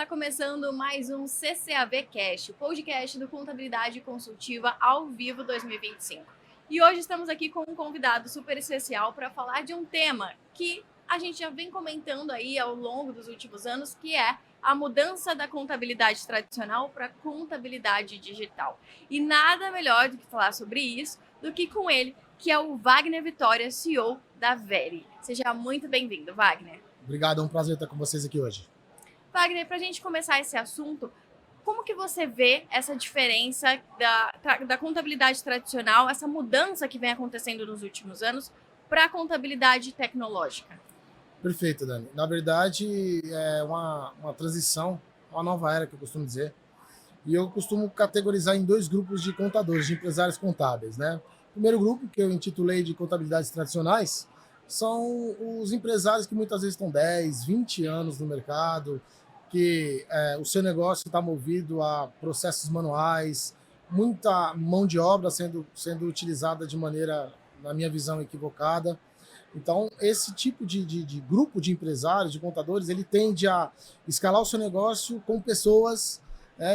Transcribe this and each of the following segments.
começando mais um CCAV Cast, o podcast do Contabilidade Consultiva ao vivo 2025. E hoje estamos aqui com um convidado super especial para falar de um tema que a gente já vem comentando aí ao longo dos últimos anos, que é a mudança da contabilidade tradicional para a contabilidade digital. E nada melhor do que falar sobre isso do que com ele, que é o Wagner Vitória, CEO da Veri. Seja muito bem-vindo, Wagner. Obrigado, é um prazer estar com vocês aqui hoje. Wagner, para a gente começar esse assunto, como que você vê essa diferença da contabilidade tradicional, essa mudança que vem acontecendo nos últimos anos para a contabilidade tecnológica? Perfeito, Dani. Na verdade, é uma transição, uma nova era, que eu costumo dizer. E eu costumo categorizar em dois grupos de contadores, de empresários contábeis, né? O primeiro grupo, que eu intitulei de contabilidades tradicionais, são os empresários que muitas vezes estão 10, 20 anos no mercado, que o seu negócio está movido a processos manuais, muita mão de obra sendo utilizada de maneira, na minha visão, equivocada. Então, esse tipo de grupo de empresários, de contadores, ele tende a escalar o seu negócio com pessoas,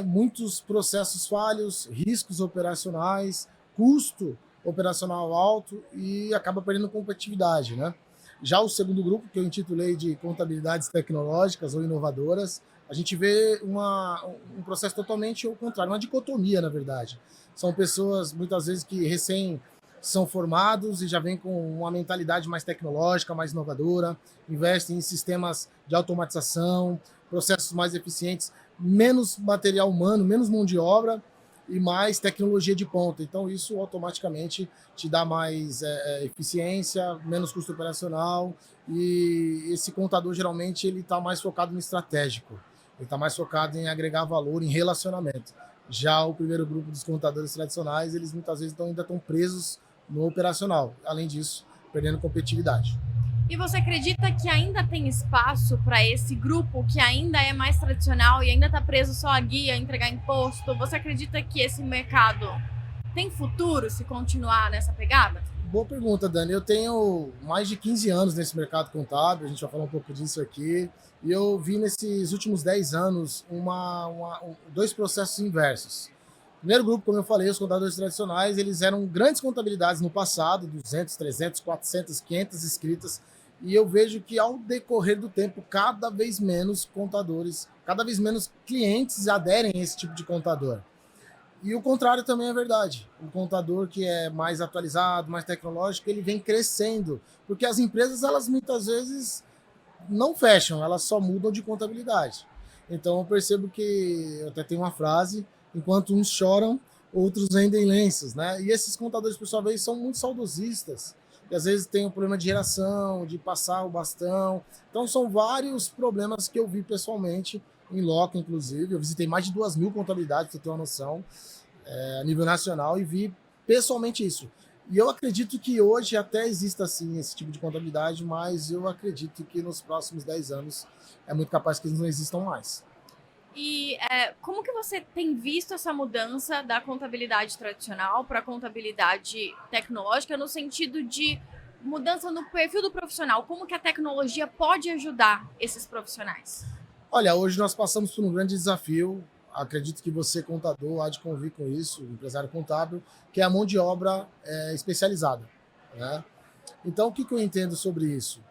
muitos processos falhos, riscos operacionais, custo operacional alto e acaba perdendo competitividade, né? Já o segundo grupo, que eu intitulei de contabilidades tecnológicas ou inovadoras, a gente vê um processo totalmente ao contrário, uma dicotomia, na verdade. São pessoas, muitas vezes, que recém são formados e já vêm com uma mentalidade mais tecnológica, mais inovadora, investem em sistemas de automatização, processos mais eficientes, menos material humano, menos mão de obra e mais tecnologia de ponta. Então, isso automaticamente te dá mais eficiência, menos custo operacional, e esse contador, geralmente, ele está mais focado no estratégico, ele está mais focado em agregar valor, em relacionamento. Já o primeiro grupo dos contadores tradicionais, eles muitas vezes ainda estão presos no operacional, além disso, perdendo competitividade. E você acredita que ainda tem espaço para esse grupo que ainda é mais tradicional e ainda está preso só a guia, entregar imposto? Você acredita que esse mercado tem futuro se continuar nessa pegada? Boa pergunta, Dani. Eu tenho mais de 15 anos nesse mercado contábil, a gente vai falar um pouco disso aqui, e eu vi nesses últimos 10 anos dois processos inversos. Primeiro grupo, como eu falei, os contadores tradicionais, eles eram grandes contabilidades no passado, 200, 300, 400, 500 escritas, e eu vejo que ao decorrer do tempo, cada vez menos contadores, cada vez menos clientes aderem a esse tipo de contador. E o contrário também é verdade. O contador que é mais atualizado, mais tecnológico, ele vem crescendo, porque as empresas, elas muitas vezes não fecham, elas só mudam de contabilidade. Então eu percebo que, eu até tenho uma frase, enquanto uns choram, outros vendem lenços, né? E esses contadores, por sua vez, são muito saudosistas, e às vezes tem um problema de geração, de passar o bastão. Então são vários problemas que eu vi pessoalmente, em loco, inclusive. Eu visitei mais de 2.000 contabilidades, para você ter uma noção, a nível nacional, e vi pessoalmente isso. E eu acredito que hoje até exista, sim, esse tipo de contabilidade, mas eu acredito que nos próximos 10 anos é muito capaz que eles não existam mais. E como que você tem visto essa mudança da contabilidade tradicional para a contabilidade tecnológica, no sentido de mudança no perfil do profissional? Como que a tecnologia pode ajudar esses profissionais? Olha, hoje nós passamos por um grande desafio, acredito que você, contador, há de convir com isso, empresário contábil, que é a mão de obra especializada, né? Então, o que eu entendo sobre isso?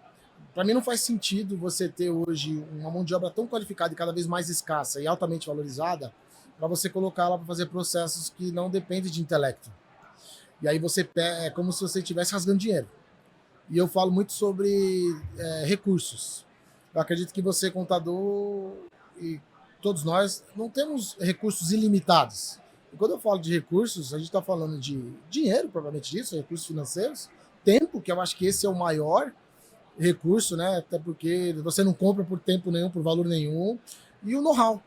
Para mim não faz sentido você ter hoje uma mão de obra tão qualificada e cada vez mais escassa e altamente valorizada para você colocá-la para fazer processos que não dependem de intelecto. E aí é como se você estivesse rasgando dinheiro. E eu falo muito sobre recursos. Eu acredito que você, contador, e todos nós, não temos recursos ilimitados. E quando eu falo de recursos, a gente está falando de dinheiro, provavelmente disso, recursos financeiros, tempo, que eu acho que esse é o maior recurso, né? Até porque você não compra por tempo nenhum, por valor nenhum, e o know-how.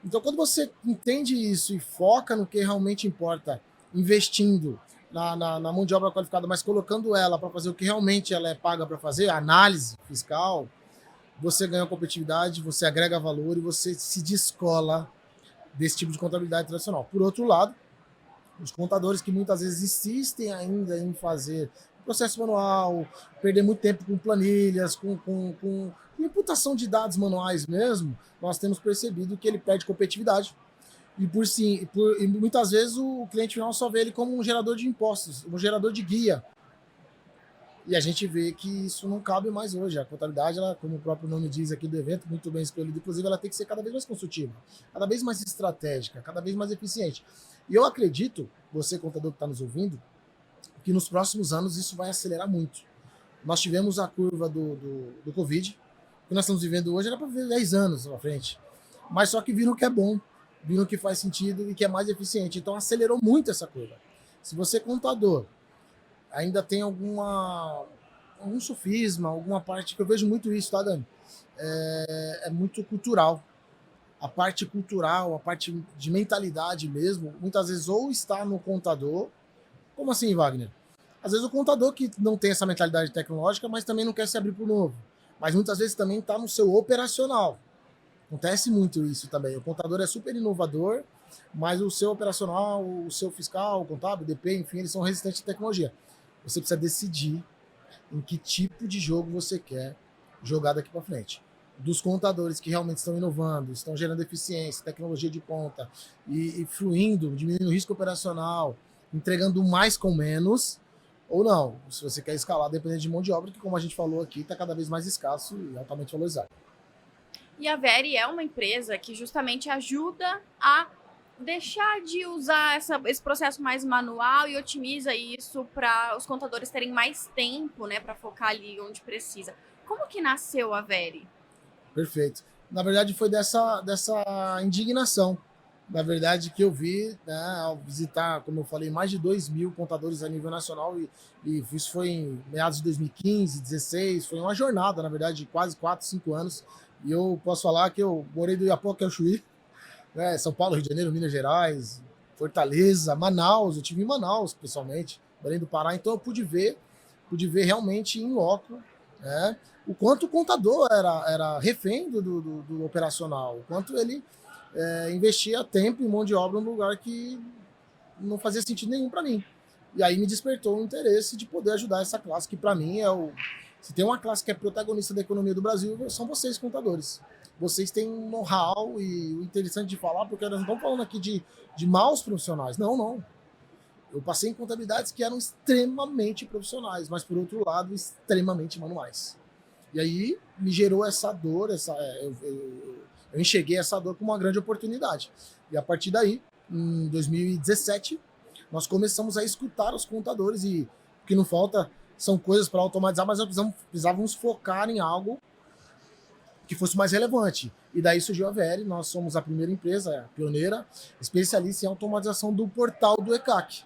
Então, quando você entende isso e foca no que realmente importa, investindo na mão de obra qualificada, mas colocando ela para fazer o que realmente ela é paga para fazer, a análise fiscal, você ganha competitividade, você agrega valor e você se descola desse tipo de contabilidade tradicional. Por outro lado, os contadores que muitas vezes insistem ainda em fazer processo manual, perder muito tempo com planilhas, com imputação de dados manuais mesmo, nós temos percebido que ele perde competitividade. E muitas vezes o cliente final só vê ele como um gerador de impostos, um gerador de guia. E a gente vê que isso não cabe mais hoje. A contabilidade, ela, como o próprio nome diz aqui do evento, muito bem escolhido, inclusive, ela tem que ser cada vez mais consultiva, cada vez mais estratégica, cada vez mais eficiente. E eu acredito, você contador que está nos ouvindo, que nos próximos anos isso vai acelerar muito. Nós tivemos a curva do Covid, que nós estamos vivendo hoje, era para viver 10 anos na frente. Mas só que viram que é bom, viram que faz sentido e que é mais eficiente. Então acelerou muito essa curva. Se você contador ainda tem algum sofisma, alguma parte que eu vejo muito isso, tá, Dani? É muito cultural. A parte cultural, a parte de mentalidade mesmo, muitas vezes ou está no contador. Como assim, Wagner? Às vezes o contador que não tem essa mentalidade tecnológica, mas também não quer se abrir para o novo. Mas muitas vezes também está no seu operacional. Acontece muito isso também. O contador é super inovador, mas o seu operacional, o seu fiscal, o contábil, o DP, enfim, eles são resistentes à tecnologia. Você precisa decidir em que tipo de jogo você quer jogar daqui para frente. Dos contadores que realmente estão inovando, estão gerando eficiência, tecnologia de ponta e fluindo, diminuindo o risco operacional, entregando mais com menos, ou não. Se você quer escalar dependendo de mão de obra, que como a gente falou aqui, está cada vez mais escasso e altamente valorizado. E a Veri é uma empresa que justamente ajuda a deixar de usar esse processo mais manual e otimiza isso para os contadores terem mais tempo, né, para focar ali onde precisa. Como que nasceu a Veri? Perfeito. Na verdade, foi dessa indignação. Na verdade, que eu vi, né, ao visitar, como eu falei, mais de 2.000 contadores a nível nacional, e isso foi em meados de 2015, 2016, foi uma jornada, na verdade, de quase 4, 5 anos. E eu posso falar que eu morei do Iapoca ao Chuí, né, São Paulo, Rio de Janeiro, Minas Gerais, Fortaleza, Manaus, eu tive em Manaus, pessoalmente, Belém do Pará, então eu pude ver realmente em loco, né, o quanto o contador era refém do operacional, o quanto ele investia tempo e mão de obra num lugar que não fazia sentido nenhum para mim. E aí me despertou o interesse de poder ajudar essa classe, que para mim se tem uma classe que é protagonista da economia do Brasil, são vocês, contadores. Vocês têm um know-how e o interessante de falar, porque nós não estamos falando aqui de maus profissionais. Não, não. Eu passei em contabilidades que eram extremamente profissionais, mas, por outro lado, extremamente manuais. E aí me gerou essa dor, eu enxerguei essa dor como uma grande oportunidade. E a partir daí, em 2017, nós começamos a escutar os contadores, e o que não falta são coisas para automatizar, mas nós precisávamos focar em algo que fosse mais relevante. E daí surgiu a Veri, nós somos a primeira empresa, a pioneira, especialista em automatização do portal do ECAC.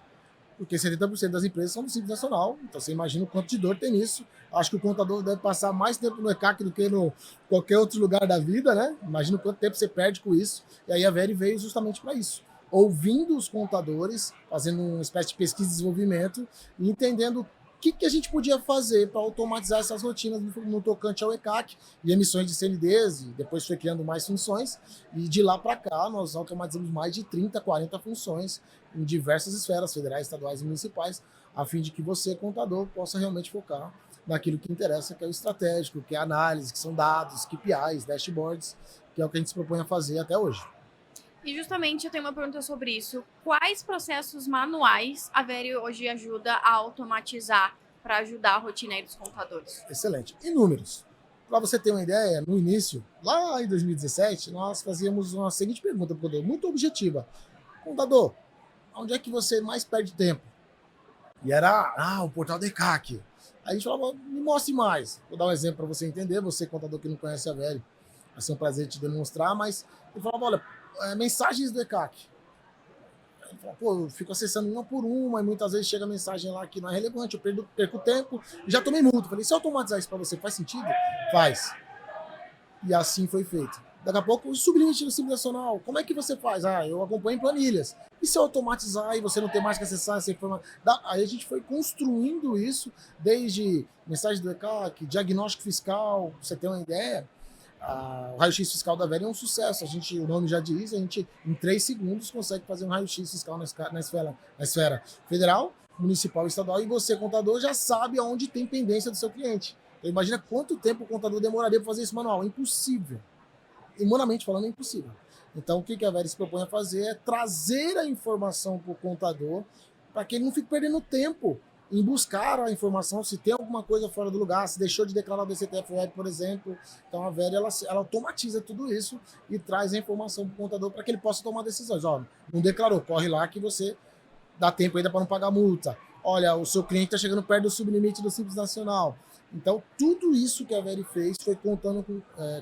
Porque 70% das empresas são do Simples Nacional, então você imagina o quanto de dor tem nisso. Acho que o contador deve passar mais tempo no ECAC do que no qualquer outro lugar da vida, né? Imagina o quanto tempo você perde com isso. E aí a Veri veio justamente para isso. Ouvindo os contadores, fazendo uma espécie de pesquisa e desenvolvimento, e entendendo o que a gente podia fazer para automatizar essas rotinas no tocante ao ECAC e emissões de CNDs, e depois foi criando mais funções, e de lá para cá nós automatizamos mais de 30, 40 funções em diversas esferas, federais, estaduais e municipais, a fim de que você, contador, possa realmente focar naquilo que interessa, que é o estratégico, que é a análise, que são dados, KPIs, dashboards, que é o que a gente se propõe a fazer até hoje. E justamente eu tenho uma pergunta sobre isso. Quais processos manuais a Veri hoje ajuda a automatizar para ajudar a rotina aí dos contadores? Excelente. E números? Para você ter uma ideia, no início, lá em 2017, nós fazíamos uma seguinte pergunta para o contador, muito objetiva. Contador, onde é que você mais perde tempo? E era, o portal do ECAC. Aí a gente falava, me mostre mais. Vou dar um exemplo para você entender, você, contador que não conhece a Veri, vai ser um prazer te demonstrar, mas ele falava, olha, mensagens do ECAC. Ele falava, eu fico acessando uma por uma, e muitas vezes chega mensagem lá que não é relevante, eu perco tempo e já tomei multa. Falei, se eu automatizar isso para você, faz sentido? Faz. E assim foi feito. Daqui a pouco, o sublimite no Simples Nacional. Como é que você faz? Eu acompanho em planilhas. E se eu automatizar e você não ter mais que acessar essa informação? Aí a gente foi construindo isso, desde mensagem do ECAC, diagnóstico fiscal, pra você ter uma ideia. O raio-x fiscal da Veri é um sucesso. O nome já diz, a gente em 3 segundos consegue fazer um raio-x fiscal na esfera federal, municipal e estadual, e você, contador, já sabe aonde tem pendência do seu cliente. Então, imagina quanto tempo o contador demoraria para fazer isso manual. É impossível. Humanamente falando, é impossível. Então, o que a Veri se propõe a fazer é trazer a informação para o contador, para que ele não fique perdendo tempo em buscar a informação, se tem alguma coisa fora do lugar, se deixou de declarar o DCTF Web, por exemplo. Então, a Veri, ela automatiza tudo isso e traz a informação para o contador para que ele possa tomar decisões. Ó, não declarou, corre lá que você dá tempo ainda para não pagar multa. Olha, o seu cliente está chegando perto do sublimite do Simples Nacional. Então, tudo isso que a Veri fez foi contando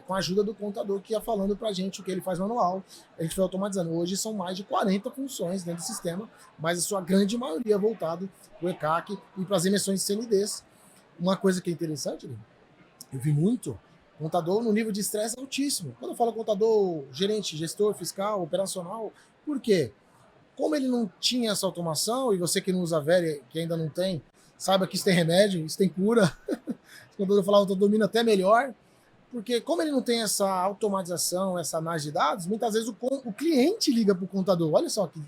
com a ajuda do contador, que ia falando para a gente o que ele faz manual. A gente foi automatizando. Hoje são mais de 40 funções dentro do sistema, mas a sua grande maioria voltado para o ECAC e para as emissões de CNDs. Uma coisa que é interessante, né? Eu vi muito contador no nível de estresse altíssimo. Quando eu falo contador, gerente, gestor, fiscal, operacional, por quê? Como ele não tinha essa automação, e você que não usa a Veri, que ainda não tem, saiba que isso tem remédio, isso tem cura. Quando eu falava, eu domino até melhor. Porque como ele não tem essa automatização, essa análise de dados, muitas vezes o cliente liga para o contador. Olha só que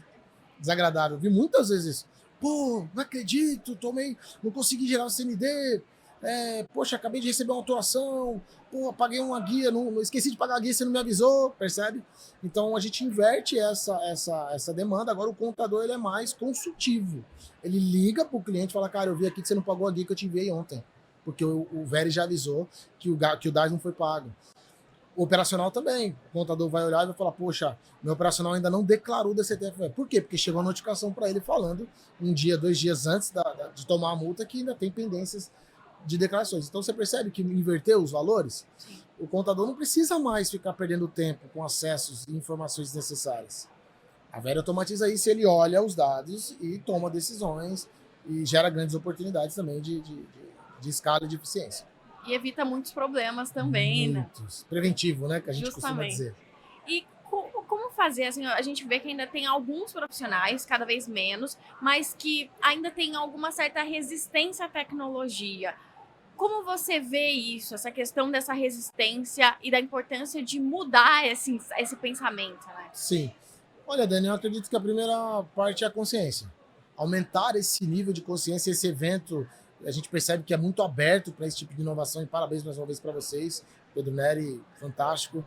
desagradável. Eu vi muitas vezes isso. Pô, não acredito, não consegui gerar o CND. Poxa, acabei de receber uma autuação. Pô, paguei uma guia, não esqueci de pagar a guia, você não me avisou, percebe? Então a gente inverte essa demanda. Agora o contador ele é mais consultivo. Ele liga para o cliente e fala, cara, eu vi aqui que você não pagou a guia que eu te enviei ontem. Porque o Veri já avisou que o DAS não foi pago. O operacional também. O contador vai olhar e vai falar, poxa, meu operacional ainda não declarou o DCTF. Por quê? Porque chegou a notificação para ele falando 1 dia, 2 dias antes de tomar a multa que ainda tem pendências de declarações. Então você percebe que inverteu os valores? Sim. O contador não precisa mais ficar perdendo tempo com acessos e informações desnecessárias. A Veri automatiza isso, ele olha os dados e toma decisões e gera grandes oportunidades também de escala e de eficiência. E evita muitos problemas também, muitos. Né? Preventivo, né? Que a gente Justamente. costuma dizer. E como fazer? Assim, a gente vê que ainda tem alguns profissionais, cada vez menos, mas que ainda tem alguma certa resistência à tecnologia. Como você vê isso, essa questão dessa resistência e da importância de mudar esse pensamento, né? Sim. Olha, Dani, eu acredito que a primeira parte é a consciência. Aumentar esse nível de consciência, esse evento, a gente percebe que é muito aberto para esse tipo de inovação e parabéns mais uma vez para vocês. Pedro Neri, fantástico.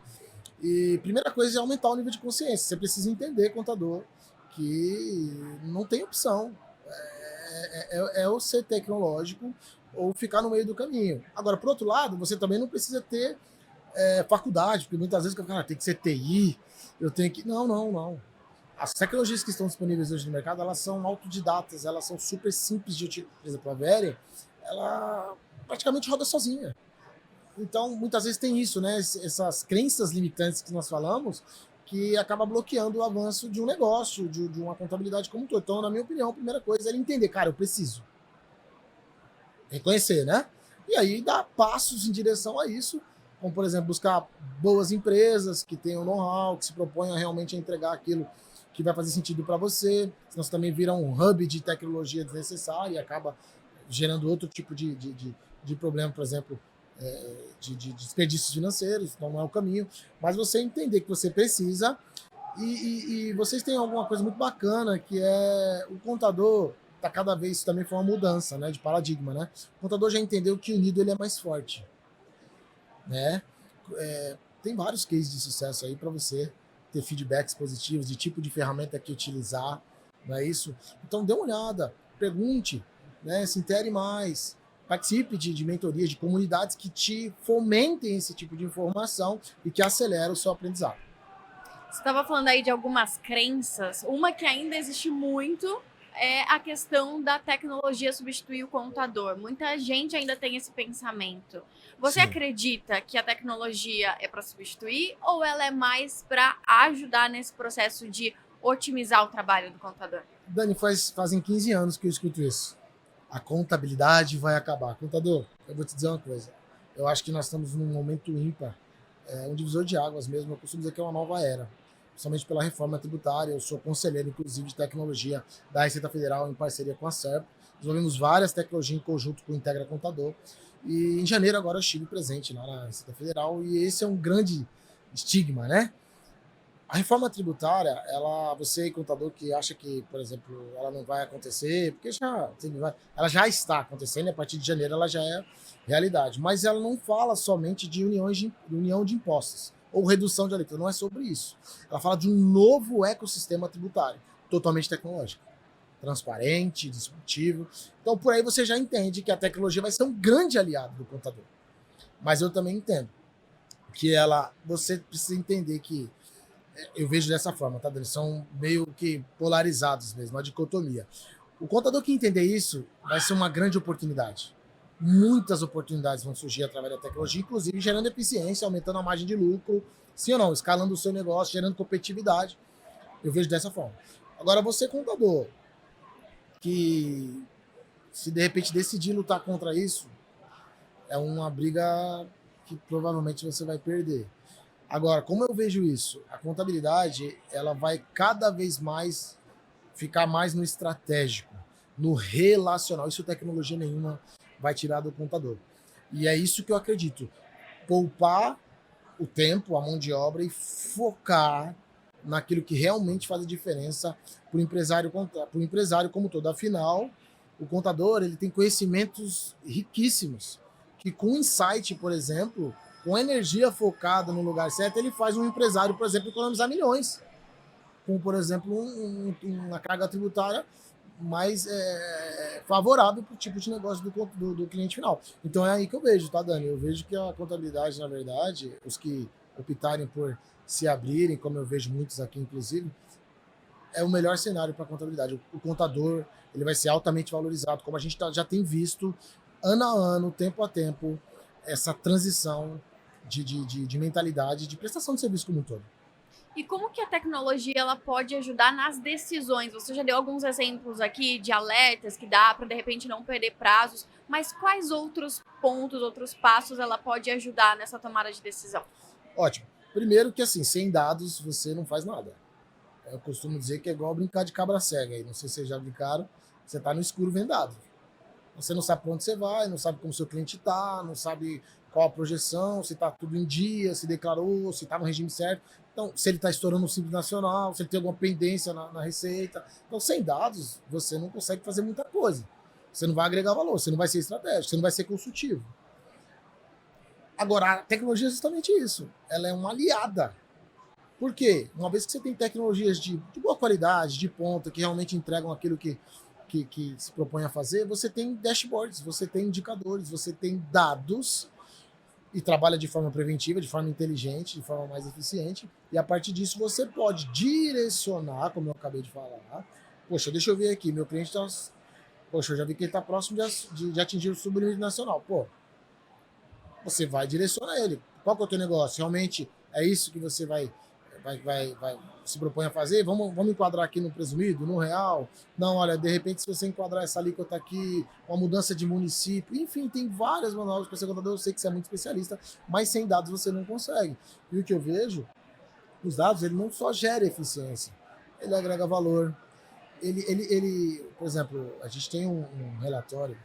E primeira coisa é aumentar o nível de consciência. Você precisa entender, contador, que não tem opção. É ou ser tecnológico ou ficar no meio do caminho. Agora, por outro lado, você também não precisa ter faculdade, porque muitas vezes tem que ser TI, eu tenho que... Não. As tecnologias que estão disponíveis hoje no mercado, elas são autodidatas, elas são super simples de utilizar. Por exemplo, a Veri, ela praticamente roda sozinha. Então, muitas vezes tem isso, né? Essas crenças limitantes que nós falamos, que acaba bloqueando o avanço de um negócio, de uma contabilidade como um todo. Então, na minha opinião, a primeira coisa é ele entender, cara, eu preciso. Reconhecer, né? E aí dar passos em direção a isso, como, por exemplo, buscar boas empresas que tenham know-how, que se proponham realmente a entregar aquilo que vai fazer sentido para você, senão você também vira um hub de tecnologia desnecessária e acaba gerando outro tipo de problema, por exemplo, de desperdícios financeiros, então não é o caminho, mas você entender que você precisa e vocês têm alguma coisa muito bacana, que é o contador tá cada vez, isso também foi uma mudança, né, de paradigma, né? O contador já entendeu que unido ele é mais forte, né? Tem vários cases de sucesso aí para você ter feedbacks positivos, de tipo de ferramenta que utilizar, não é isso? Então dê uma olhada, pergunte, né, se intere mais, participe de mentorias, de comunidades que te fomentem esse tipo de informação e que acelera o seu aprendizado. Você estava falando aí de algumas crenças, uma que ainda existe muito é a questão da tecnologia substituir o contador. Muita gente ainda tem esse pensamento. Você Sim. acredita que a tecnologia é para substituir ou ela é mais para ajudar nesse processo de otimizar o trabalho do contador? Dani, fazem 15 anos que eu escuto isso. A contabilidade vai acabar. Contador, eu vou te dizer uma coisa. Eu acho que nós estamos num momento ímpar, um divisor de águas mesmo. Eu costumo dizer que é uma nova era, principalmente pela reforma tributária. Eu sou conselheiro, inclusive, de tecnologia da Receita Federal em parceria com a SERP. Desenvolvemos várias tecnologias em conjunto com o Integra Contador. E em janeiro agora eu estive presente lá na Receita Federal e esse é um grande estigma, né? A reforma tributária, você, contador, que acha que, por exemplo, ela não vai acontecer, porque ela já está acontecendo, e a partir de janeiro ela já é realidade. Mas ela não fala somente de união de impostos ou redução de alíquota, não é sobre isso. Ela fala de um novo ecossistema tributário, totalmente tecnológico, transparente, disruptivo. Então, por aí você já entende que a tecnologia vai ser um grande aliado do contador. Mas eu também entendo que você precisa entender que eu vejo dessa forma, tá? Eles são meio que polarizados mesmo, uma dicotomia. O contador que entender isso vai ser uma grande oportunidade. Muitas oportunidades vão surgir através da tecnologia, inclusive gerando eficiência, aumentando a margem de lucro, sim ou não, escalando o seu negócio, gerando competitividade. Eu vejo dessa forma. Agora, você, contador, que se de repente decidir lutar contra isso, é uma briga que provavelmente você vai perder. Agora, como eu vejo isso? A contabilidade, ela vai cada vez mais ficar mais no estratégico, no relacional. Isso tecnologia nenhuma vai tirar do contador. E é isso que eu acredito. Poupar o tempo, a mão de obra e focar naquilo que realmente faz a diferença para o empresário como todo. Afinal, o contador ele tem conhecimentos riquíssimos que com insight, por exemplo, com energia focada no lugar certo, ele faz um empresário, por exemplo, economizar milhões. Com, por exemplo, uma carga tributária mais favorável para o tipo de negócio do cliente final. Então é aí que eu vejo, tá, Dani? Eu vejo que a contabilidade, na verdade, os que optarem por se abrirem, como eu vejo muitos aqui, inclusive, é o melhor cenário para a contabilidade. O contador ele vai ser altamente valorizado, como a gente já tem visto ano a ano, tempo a tempo, essa transição de mentalidade, de prestação de serviço como um todo. E como que a tecnologia ela pode ajudar nas decisões? Você já deu alguns exemplos aqui de alertas que dá para de repente não perder prazos, mas quais outros pontos, outros passos ela pode ajudar nessa tomada de decisão? Ótimo. Primeiro que assim, sem dados você não faz nada. Eu costumo dizer que é igual brincar de cabra cega. Não sei se vocês já brincaram, você está no escuro vendo dados. Você não sabe para onde você vai, não sabe como seu cliente está, não sabe qual a projeção, se está tudo em dia, se declarou, se está no regime certo. Então, se ele está estourando o Simples Nacional, se ele tem alguma pendência na receita. Então, sem dados, você não consegue fazer muita coisa. Você não vai agregar valor, você não vai ser estratégico, você não vai ser consultivo. Agora, a tecnologia é justamente isso. Ela é uma aliada. Por quê? Uma vez que você tem tecnologias de boa qualidade, de ponta, que realmente entregam aquilo que se propõe a fazer, você tem dashboards, você tem indicadores, você tem dados e trabalha de forma preventiva, de forma inteligente, de forma mais eficiente. E a partir disso você pode direcionar, como eu acabei de falar. Poxa, deixa eu ver aqui, meu cliente está. Poxa, eu já vi que ele está próximo de atingir o sublimite nacional. Pô, você vai direcionar ele. Qual que é o teu negócio? Realmente é isso que você vai se propõe a fazer? Vamos enquadrar aqui no presumido, no real? Não, olha, de repente, se você enquadrar essa alíquota aqui, uma mudança de município, enfim, tem várias manobras para ser contador. Eu sei que você é muito especialista, mas sem dados você não consegue. E o que eu vejo, os dados, ele não só gera eficiência, ele agrega valor. Por exemplo, a gente tem um relatório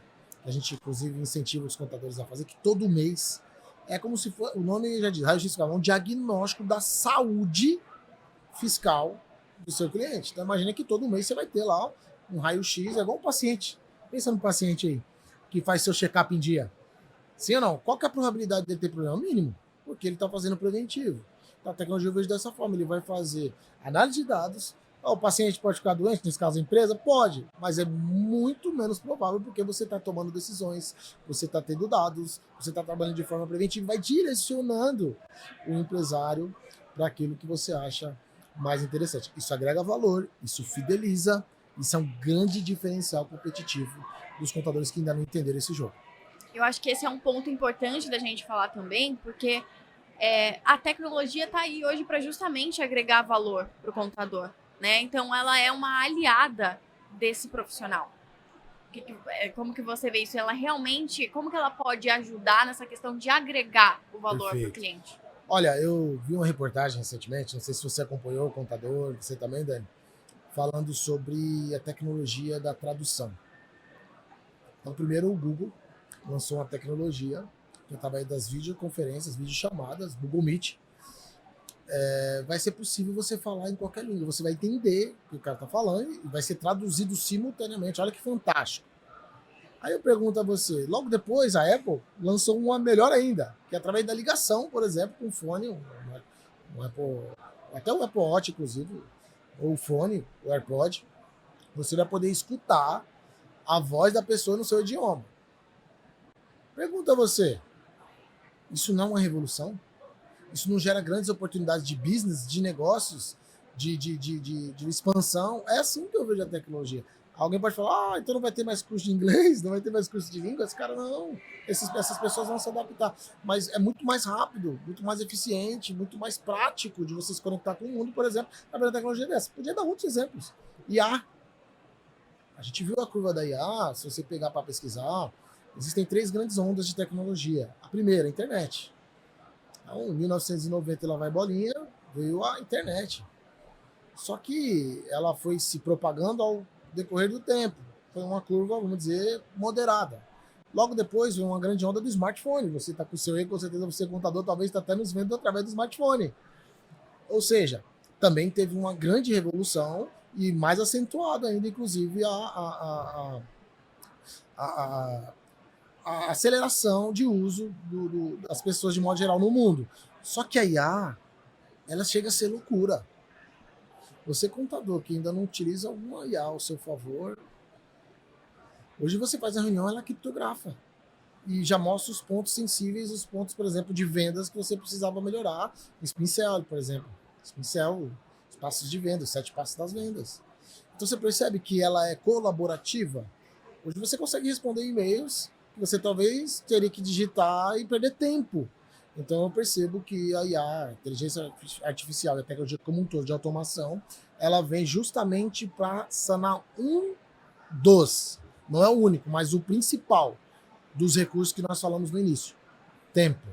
que a gente, inclusive, incentiva os contadores a fazer, que todo mês é como se for, o nome já diz, raio-x fiscal, é um diagnóstico da saúde fiscal do seu cliente. Então imagina que todo mês você vai ter lá um raio-x, é igual um paciente. Pensa no paciente aí, que faz seu check-up em dia. Sim ou não? Qual que é a probabilidade dele ter problema? Mínimo, porque ele está fazendo preventivo. Então, a tecnologia eu vejo dessa forma, ele vai fazer análise de dados. O paciente pode ficar doente, nesse caso a empresa? Pode, mas é muito menos provável porque você está tomando decisões, você está tendo dados, você está trabalhando de forma preventiva, vai direcionando o empresário para aquilo que você acha mais interessante. Isso agrega valor, isso fideliza, isso é um grande diferencial competitivo dos contadores que ainda não entenderam esse jogo. Eu acho que esse é um ponto importante da gente falar também, porque a tecnologia está aí hoje para justamente agregar valor para o contador, né? Então ela é uma aliada desse profissional. Como que você vê isso? Ela realmente, como que ela pode ajudar nessa questão de agregar o valor para o cliente? Olha, eu vi uma reportagem recentemente, não sei se você acompanhou, o contador, você também, Dani, falando sobre a tecnologia da tradução. Então, primeiro o Google lançou uma tecnologia que através das videoconferências, videochamadas, Google Meet, vai ser possível você falar em qualquer língua. Você vai entender o que o cara está falando e vai ser traduzido simultaneamente. Olha que fantástico. Aí eu pergunto a você, logo depois a Apple lançou uma melhor ainda, que é através da ligação, por exemplo, com o fone, um Apple, até o Apple Watch, inclusive, ou o fone, o AirPod, você vai poder escutar a voz da pessoa no seu idioma. Pergunta a você, isso não é uma revolução? Isso não gera grandes oportunidades de business, de negócios, de expansão? É assim que eu vejo a tecnologia. Alguém pode falar, então não vai ter mais curso de inglês, não vai ter mais curso de línguas? Cara, não. Essas pessoas vão se adaptar. Mas é muito mais rápido, muito mais eficiente, muito mais prático de você se conectar com o mundo, por exemplo, através da tecnologia dessa. Podia dar outros exemplos. IA. A gente viu a curva da IA, se você pegar para pesquisar, existem 3 grandes ondas de tecnologia. A primeira, a internet. Então, em 1990, lá vai bolinha, veio a internet. Só que ela foi se propagando ao decorrer do tempo. Foi uma curva, vamos dizer, moderada. Logo depois veio uma grande onda do smartphone. Você está com o seu e com certeza você, contador, talvez está até nos vendo através do smartphone. Ou seja, também teve uma grande revolução e mais acentuada ainda, inclusive, a, a aceleração de uso das pessoas de modo geral no mundo. Só que a IA, ela chega a ser loucura. Você, contador, que ainda não utiliza alguma IA ao seu favor, hoje você faz a reunião, ela criptografa. E já mostra os pontos sensíveis, os pontos, por exemplo, de vendas que você precisava melhorar. Pincel, por exemplo. Pincel, os passos de venda, os 7 passos das vendas. Então você percebe que ela é colaborativa. Hoje você consegue responder e-mails que você talvez teria que digitar e perder tempo. Então eu percebo que a IA, a inteligência artificial e a tecnologia como um todo de automação, ela vem justamente para sanar não é o único, mas o principal dos recursos que nós falamos no início: tempo.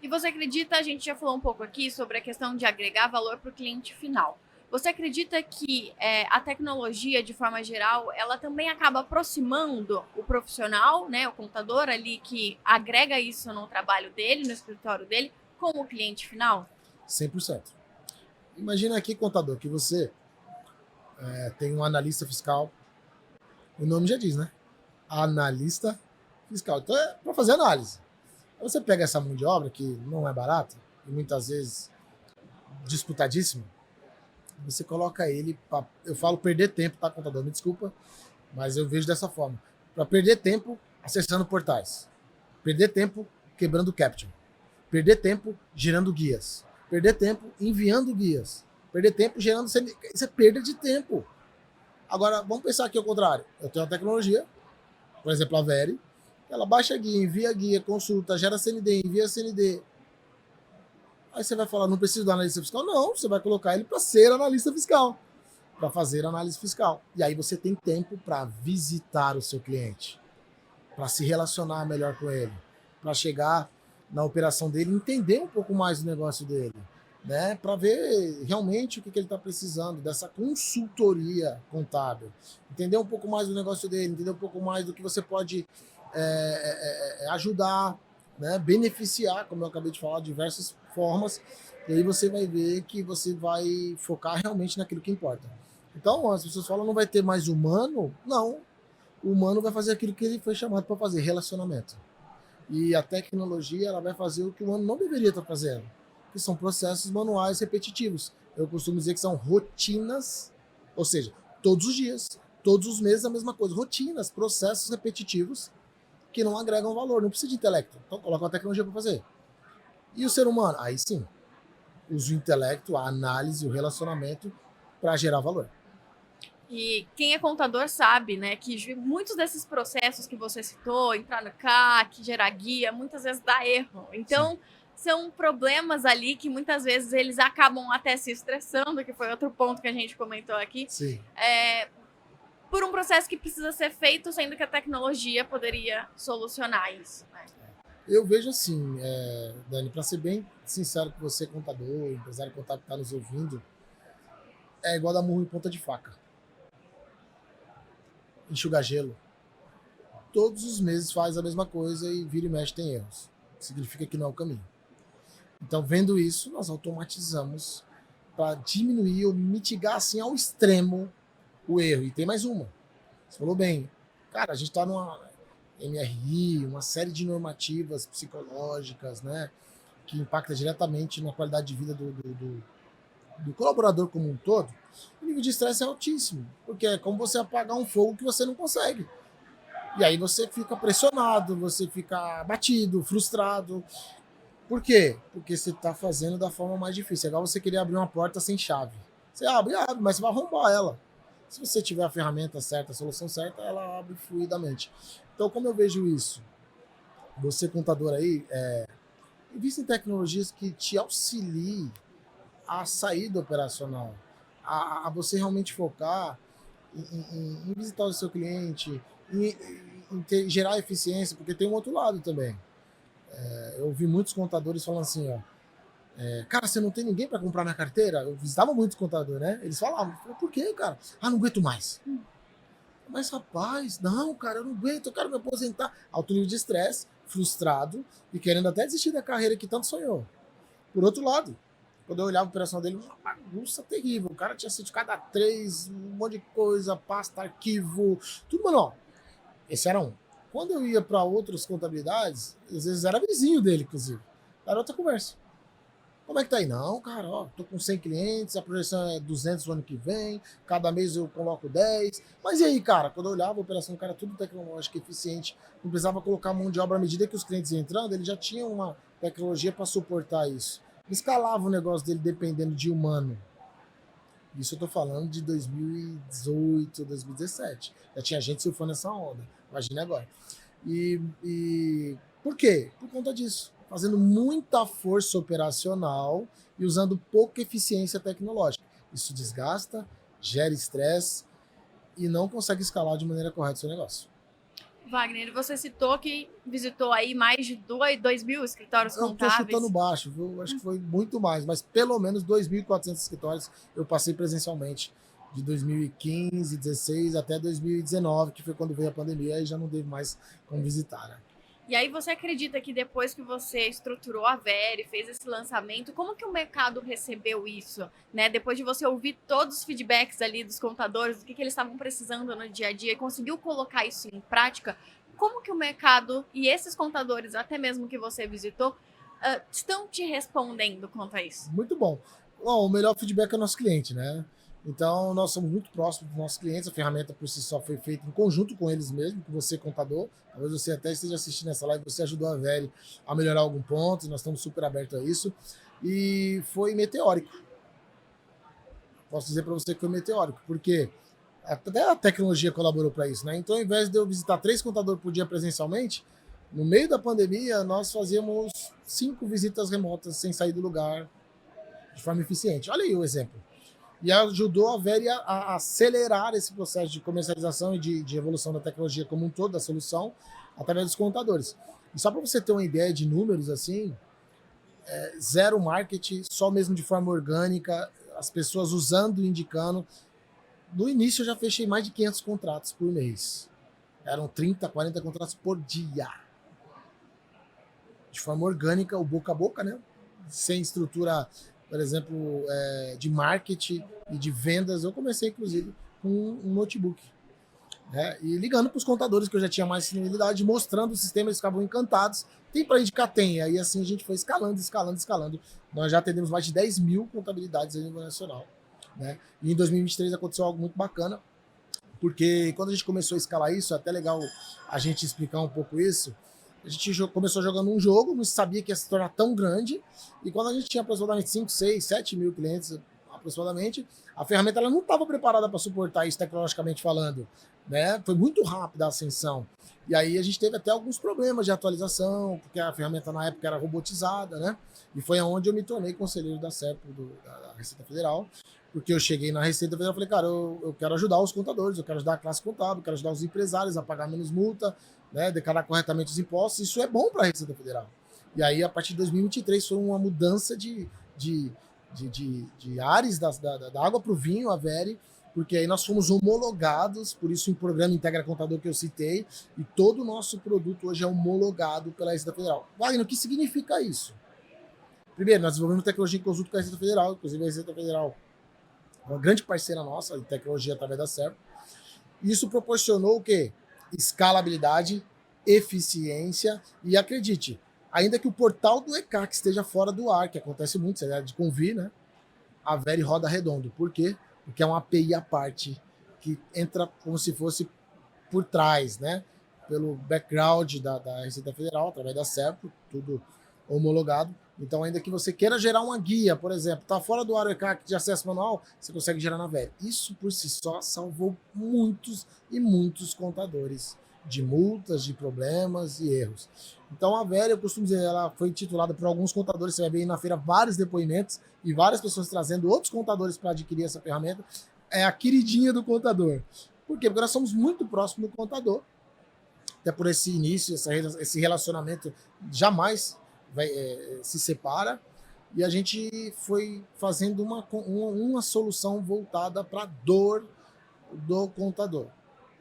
E você acredita, a gente já falou um pouco aqui sobre a questão de agregar valor para o cliente final. Você acredita que a tecnologia, de forma geral, ela também acaba aproximando o profissional, né, o contador ali, que agrega isso no trabalho dele, no escritório dele, com o cliente final? 100%. Imagina aqui, contador, que você tem um analista fiscal. O nome já diz, né? Analista fiscal. Então é para fazer análise. Aí você pega essa mão de obra, que não é barata, e muitas vezes disputadíssima, você coloca ele para, eu falo perder tempo, tá, contador? Me desculpa, mas eu vejo dessa forma. Para perder tempo acessando portais. Perder tempo quebrando caption. Perder tempo gerando guias. Perder tempo enviando guias. Perder tempo gerando... Isso é perda de tempo. Agora, vamos pensar aqui ao contrário. Eu tenho uma tecnologia, por exemplo, a Veri, ela baixa a guia, envia a guia, consulta, gera CND, envia CND. Aí você vai falar, não preciso do analista fiscal? Não, você vai colocar ele para ser analista fiscal, para fazer análise fiscal. E aí você tem tempo para visitar o seu cliente, para se relacionar melhor com ele, para chegar na operação dele, entender um pouco mais do negócio dele, né? Para ver realmente o que ele está precisando dessa consultoria contábil, entender um pouco mais do negócio dele, entender um pouco mais do que você pode ajudar, né? Beneficiar, como eu acabei de falar, de diversas formas. E aí você vai ver que você vai focar realmente naquilo que importa. Então, as pessoas falam, não vai ter mais humano? Não. O humano vai fazer aquilo que ele foi chamado para fazer, relacionamento. E a tecnologia, ela vai fazer o que o humano não deveria estar fazendo, que são processos manuais repetitivos. Eu costumo dizer que são rotinas, ou seja, todos os dias, todos os meses a mesma coisa. Rotinas, processos repetitivos que não agregam valor, não precisa de intelecto. Então coloca uma tecnologia para fazer. E o ser humano? Aí sim, usa o intelecto, a análise, o relacionamento para gerar valor. E quem é contador sabe, né, que muitos desses processos que você citou, entrar no CAC, gerar guia, muitas vezes dá erro. Então, são problemas ali que muitas vezes eles acabam até se estressando, que foi outro ponto que a gente comentou aqui. Sim. Por um processo que precisa ser feito, sendo que a tecnologia poderia solucionar isso, né? Eu vejo assim, Dani, para ser bem sincero com você, contador, empresário contábil que está nos ouvindo, é igual dar murro em ponta de faca. Enxugar gelo. Todos os meses faz a mesma coisa e vira e mexe tem erros. Significa que não é o caminho. Então, vendo isso, nós automatizamos para diminuir ou mitigar assim ao extremo o erro. E tem mais uma. Você falou bem, cara, a gente está numa MRI, uma série de normativas psicológicas, né, que impacta diretamente na qualidade de vida do colaborador como um todo. O nível de estresse é altíssimo, porque é como você apagar um fogo que você não consegue. E aí você fica pressionado, você fica abatido, frustrado. Por quê? Porque você está fazendo da forma mais difícil. É igual você querer abrir uma porta sem chave. Você abre, mas você vai arrombar ela. Se você tiver a ferramenta certa, a solução certa, ela abre fluidamente. Então, como eu vejo isso? Você, contador aí, invista em tecnologias que te auxiliem a saída operacional, a você realmente focar em visitar o seu cliente, gerar eficiência, porque tem um outro lado também. Eu ouvi muitos contadores falando assim, ó, cara, você não tem ninguém para comprar minha carteira? Eu visitava muitos contadores, né? Eles falavam, por quê, cara? Ah, não aguento mais. Mas, rapaz, não, cara, eu não aguento, eu quero me aposentar. Alto nível de estresse, frustrado e querendo até desistir da carreira que tanto sonhou. Por outro lado, quando eu olhava a operação dele, uma bagunça terrível. O cara tinha certificado A3, um monte de coisa, pasta, arquivo, tudo, mano, ó. Esse era um. Quando eu ia para outras contabilidades, às vezes era vizinho dele, inclusive. Era outra conversa. Como é que tá aí? Não, cara, ó, tô com 100 clientes, a projeção é 200 no ano que vem, cada mês eu coloco 10. Mas e aí, cara? Quando eu olhava a operação, cara, tudo tecnológico, eficiente, não precisava colocar mão de obra à medida que os clientes iam entrando, ele já tinha uma tecnologia para suportar isso. Escalava o negócio dele dependendo de humano. Isso eu tô falando de 2018, 2017. Já tinha gente surfando essa onda. Imagina agora. E por quê? Por conta disso. Fazendo muita força operacional e usando pouca eficiência tecnológica. Isso desgasta, gera estresse e não consegue escalar de maneira correta o seu negócio. Wagner, você citou que visitou aí mais de 2.000 escritórios contábeis. Eu estou chutando baixo, viu? Acho que foi muito mais, mas pelo menos 2.400 escritórios eu passei presencialmente de 2015, 16 até 2019, que foi quando veio a pandemia, e já não teve mais como visitar, né? E aí você acredita que depois que você estruturou a Veri, fez esse lançamento, como que o mercado recebeu isso? Né? Depois de você ouvir todos os feedbacks ali dos contadores, do que eles estavam precisando no dia a dia, e conseguiu colocar isso em prática, como que o mercado e esses contadores, até mesmo que você visitou, estão te respondendo quanto a isso? Muito bom. Bom, o melhor feedback é o nosso cliente, né? Então, nós somos muito próximos dos nossos clientes. A ferramenta por si só foi feita em conjunto com eles mesmo, com você, contador. Talvez você até esteja assistindo essa live, você ajudou a Veri a melhorar algum ponto. Nós estamos super abertos a isso. E foi meteórico. Posso dizer para você que foi meteórico, porque até a tecnologia colaborou para isso, né? Então, ao invés de eu visitar 3 contadores por dia presencialmente, no meio da pandemia, nós fazíamos 5 visitas remotas sem sair do lugar, de forma eficiente. Olha aí o exemplo. E ajudou a Veri a acelerar esse processo de comercialização e de evolução da tecnologia como um todo, da solução, através dos contadores. E só para você ter uma ideia de números, assim, zero marketing, só mesmo de forma orgânica, as pessoas usando e indicando. No início eu já fechei mais de 500 contratos por mês. Eram 30, 40 contratos por dia. De forma orgânica, o boca a boca, né? Sem estrutura, por exemplo, de marketing e de vendas. Eu comecei, inclusive, com um notebook. Né? E ligando para os contadores que eu já tinha mais sensibilidade, mostrando o sistema, eles ficavam encantados. Tem para indicar? Tem. Aí assim a gente foi escalando. Nós já atendemos mais de 10 mil contabilidades a nível nacional. Né? E em 2023 aconteceu algo muito bacana, porque quando a gente começou a escalar isso, é até legal a gente explicar um pouco isso. A gente começou jogando um jogo, não sabia que ia se tornar tão grande, e quando a gente tinha aproximadamente 5, 6, 7 mil clientes, aproximadamente, a ferramenta ela não estava preparada para suportar isso tecnologicamente falando. Né? Foi muito rápida a ascensão. E aí a gente teve até alguns problemas de atualização, porque a ferramenta na época era robotizada, né? E foi onde eu me tornei conselheiro da SERPRO, da Receita Federal, porque eu cheguei na Receita Federal e falei, cara, eu quero ajudar os contadores, eu quero ajudar a classe contábil, eu quero ajudar os empresários a pagar menos multa, né, declarar corretamente os impostos. Isso é bom para a Receita Federal. E aí, a partir de 2023, foi uma mudança de ares da água para o vinho, a Veri, porque aí nós fomos homologados, por isso o programa Integra Contador que eu citei, e todo o nosso produto hoje é homologado pela Receita Federal. Wagner, o que significa isso? Primeiro, nós desenvolvemos tecnologia em conjunto com a Receita Federal, inclusive a Receita Federal é uma grande parceira nossa em tecnologia através da Servo. Isso proporcionou o quê? Escalabilidade, eficiência e, acredite, ainda que o portal do ECAC esteja fora do ar, que acontece muito, você deve de convir, né? A Veri roda redondo. Por quê? Porque é uma API à parte que entra como se fosse por trás, né? Pelo background da Receita Federal, através da Servo, tudo homologado. Então, ainda que você queira gerar uma guia, por exemplo, está fora do ar o ECAC de acesso manual, você consegue gerar na Veri. Isso por si só salvou muitos e muitos contadores de multas, de problemas e erros. Então a Veri, eu costumo dizer, ela foi intitulada por alguns contadores, você vai ver aí na feira vários depoimentos e várias pessoas trazendo outros contadores para adquirir essa ferramenta. É a queridinha do contador. Por quê? Porque nós somos muito próximos do contador, até por esse início, esse relacionamento jamais se separa, e a gente foi fazendo uma solução voltada para a dor do contador.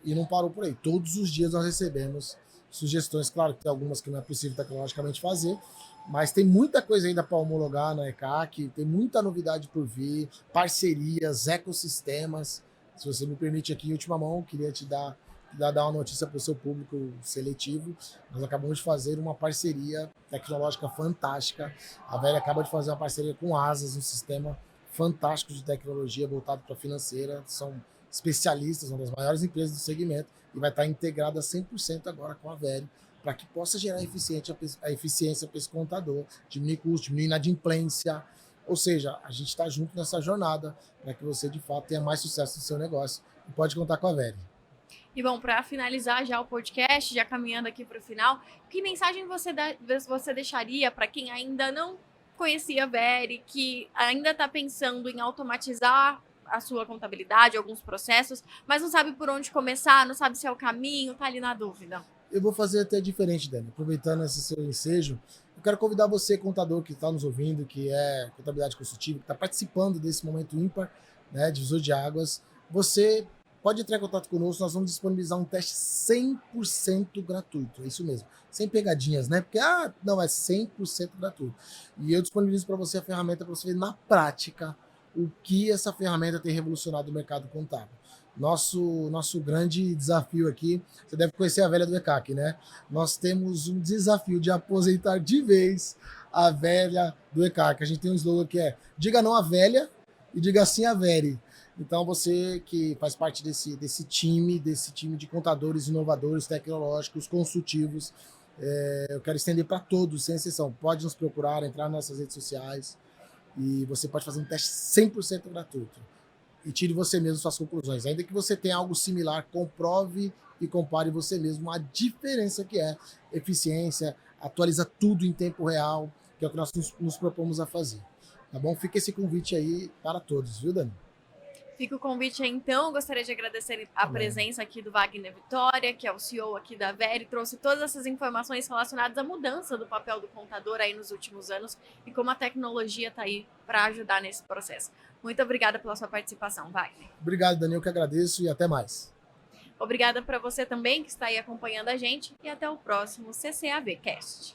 E não parou por aí. Todos os dias nós recebemos sugestões. Claro que tem algumas que não é possível tecnologicamente fazer, mas tem muita coisa ainda para homologar na ECAC, tem muita novidade por vir, parcerias, ecossistemas. Se você me permite aqui, em última mão, queria te dar uma notícia para o seu público seletivo. Nós acabamos de fazer uma parceria tecnológica fantástica. A Veri acaba de fazer uma parceria com Asas, um sistema fantástico de tecnologia voltado para a financeira. São especialistas, uma das maiores empresas do segmento, e vai estar integrada 100% agora com a Veri, para que possa gerar a eficiência para esse contador, diminuir custo, diminuir inadimplência. Ou seja, a gente está junto nessa jornada para que você, de fato, tenha mais sucesso no seu negócio. E pode contar com a Veri. E bom, para finalizar já o podcast, já caminhando aqui para o final, que mensagem você deixaria para quem ainda não conhecia a Veri, que ainda está pensando em automatizar a sua contabilidade, alguns processos, mas não sabe por onde começar, não sabe se é o caminho, tá ali na dúvida? Eu vou fazer até diferente, Dani. Aproveitando esse seu ensejo, eu quero convidar você, contador que está nos ouvindo, que é contabilidade consultiva, que está participando desse momento ímpar, né, divisor de águas. Você pode entrar em contato conosco, nós vamos disponibilizar um teste 100% gratuito. É isso mesmo, sem pegadinhas, né? Porque, não, é 100% gratuito. E eu disponibilizo para você a ferramenta para você ver na prática o que essa ferramenta tem revolucionado o mercado contábil. Nosso grande desafio aqui, você deve conhecer a velha do ECAC, né? Nós temos um desafio de aposentar de vez a velha do ECAC. A gente tem um slogan que é: diga não à velha e diga sim à Veri. Então você que faz parte desse time de contadores inovadores, tecnológicos, consultivos, eu quero estender para todos, sem exceção. Pode nos procurar, entrar nas nossas redes sociais, e você pode fazer um teste 100% gratuito. E tire você mesmo suas conclusões. Ainda que você tenha algo similar, comprove e compare você mesmo a diferença que é eficiência, atualiza tudo em tempo real, que é o que nós nos propomos a fazer. Tá bom? Fica esse convite aí para todos, viu, Dani? Fica o convite aí, então. Gostaria de agradecer a presença aqui do Wagner Vitória, que é o CEO aqui da Veri, trouxe todas essas informações relacionadas à mudança do papel do contador aí nos últimos anos e como a tecnologia está aí para ajudar nesse processo. Muito obrigada pela sua participação, Wagner. Obrigado, Daniel, eu que agradeço, e até mais. Obrigada para você também que está aí acompanhando a gente, e até o próximo CCAV Cast.